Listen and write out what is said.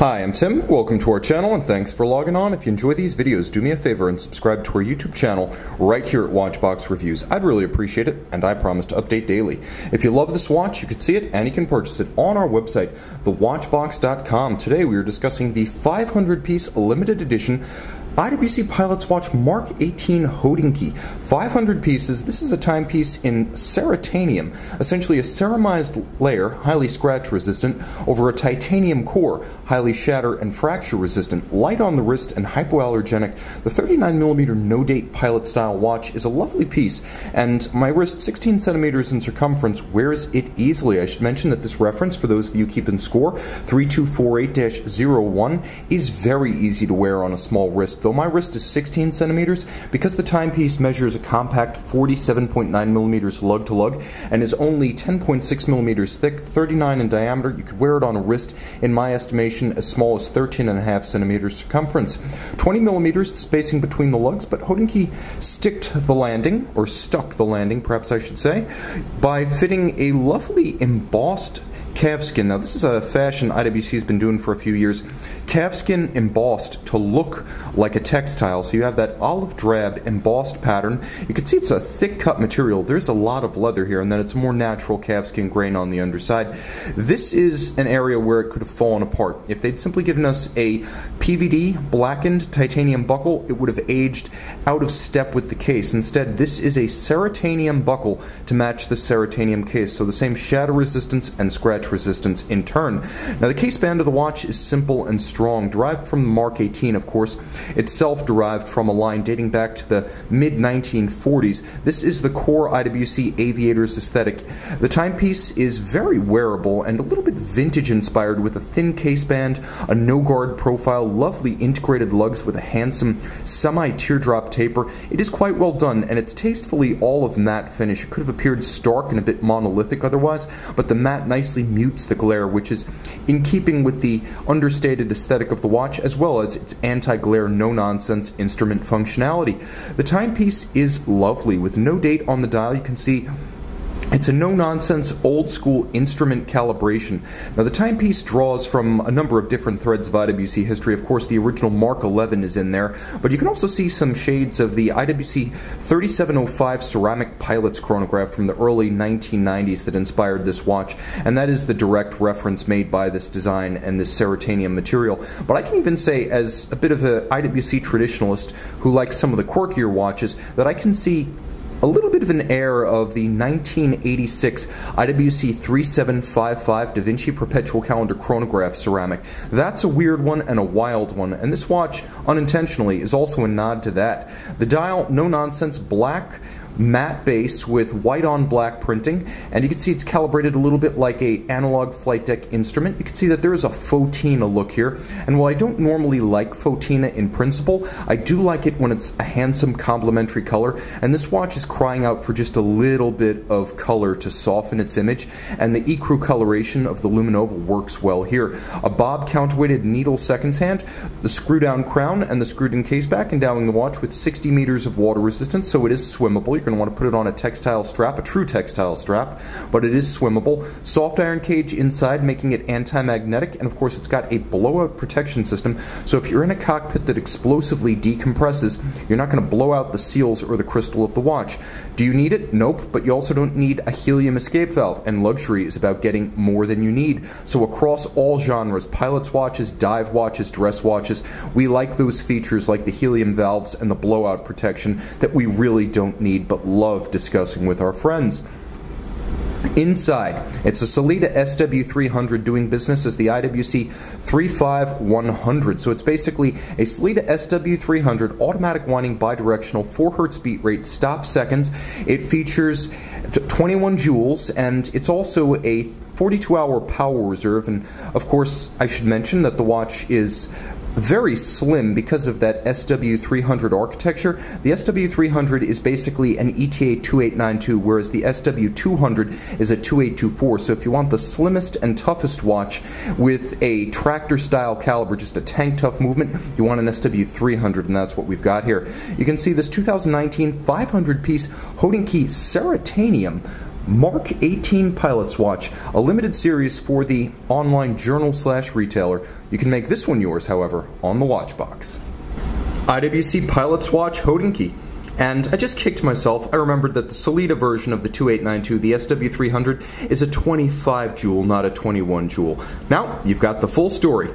Hi, I'm Tim. Welcome to our channel and thanks for logging on. If you enjoy these videos, do me a favor and subscribe to our YouTube channel right here at Watchbox Reviews. I'd really appreciate it, and I promise to update daily. If you love this watch, you can see it and you can purchase it on our website, thewatchbox.com. Today we are discussing the 500-piece limited edition IWC Pilot's Watch Mark XVIII Hodinkee. 500 pieces. This is a timepiece in ceratanium, essentially a ceramized layer, highly scratch resistant, over a titanium core, highly shatter and fracture resistant, light on the wrist and hypoallergenic. The 39mm no-date pilot style watch is a lovely piece, and my wrist, 16 centimeters in circumference, wears it easily. I should mention that this reference, for those of you keeping score, 3248-01, is very easy to wear on a small wrist. Though my wrist is 16 centimeters, because the timepiece measures a compact 47.9mm lug-to-lug and is only 10.6mm thick, 39 in diameter, you could wear it on a wrist, in my estimation, as small as 13.5 centimeters circumference. 20mm the spacing between the lugs, but Hodinkee stuck the landing, perhaps I should say, by fitting a lovely embossed calfskin. Now this is a fashion IWC has been doing for a few years. Calfskin embossed to look like a textile, so you have that olive drab embossed pattern. You can see it's a thick cut material. There's a lot of leather here, and then it's a more natural calfskin grain on the underside. This is an area where it could have fallen apart. If they'd simply given us a PVD blackened titanium buckle, it would have aged out of step with the case. Instead, this is a ceratanium buckle to match the ceratanium case, so the same shatter resistance and scratch resistance in turn. Now the case band of the watch is simple and strong, derived from the Mark XVIII, of course, itself derived from a line dating back to the mid-1940s. This is the core IWC aviator's aesthetic. The timepiece is very wearable and a little bit vintage inspired, with a thin case band, a no-guard profile, lovely integrated lugs with a handsome semi-teardrop taper. It is quite well done, and it's tastefully all of matte finish. It could have appeared stark and a bit monolithic otherwise, but the matte nicely mutes the glare, which is in keeping with the understated aesthetic of the watch, as well as its anti-glare, no-nonsense instrument functionality. The timepiece is lovely, with no date on the dial. You can see it's a no-nonsense, old-school instrument calibration. Now, the timepiece draws from a number of different threads of IWC history. Of course, the original Mark XI is in there, but you can also see some shades of the IWC 3705 ceramic pilot's chronograph from the early 1990s that inspired this watch, and that is the direct reference made by this design and this ceratanium material. But I can even say, as a bit of an IWC traditionalist who likes some of the quirkier watches, that I can see a little bit of an air of the 1986 IWC 3755 Da Vinci Perpetual Calendar chronograph ceramic. That's a weird one and a wild one, and this watch, unintentionally, is also a nod to that. The dial, no-nonsense, black matte base with white on black printing, and you can see it's calibrated a little bit like a analog flight deck instrument. You can see that there is a fauxtina look here, and while I don't normally like fauxtina in principle, I do like it when it's a handsome complementary color, and this watch is crying out for just a little bit of color to soften its image, and the ecru coloration of the Luminova works well here. A bob counterweighted needle seconds hand, the screw down crown, and the screwed in case back, endowing the watch with 60 meters of water resistance, so it is swimmable. You're going to want to put it on a textile strap, a true textile strap, but it is swimmable. Soft iron cage inside, making it anti-magnetic, and of course it's got a blowout protection system, so if you're in a cockpit that explosively decompresses, you're not going to blow out the seals or the crystal of the watch. Do you need it? Nope, but you also don't need a helium escape valve, and luxury is about getting more than you need. So across all genres, pilot's watches, dive watches, dress watches, we like those features like the helium valves and the blowout protection that we really don't need but love discussing with our friends. Inside, it's a Sellita SW300 doing business as the IWC 35100. So it's basically a Sellita SW300 automatic winding bidirectional 4 Hz beat rate stop seconds. It features 21 joules, and it's also a 42-hour power reserve. And of course, I should mention that the watch is very slim because of that SW300 architecture. The SW300 is basically an ETA 2892, whereas the SW200 is a 2824. So if you want the slimmest and toughest watch with a tractor style caliber, just a tank tough movement, you want an SW300, and that's what we've got here. You can see this 2019 500 piece Hodinkee ceratanium Mark 18 Pilot's Watch, a limited series for the online journal/retailer. You can make this one yours, however, on the watch box. IWC Pilot's Watch Hodinkee. And I just kicked myself. I remembered that the Solita version of the 2892, the SW300, is a 25 joule, not a 21 joule. Now, you've got the full story.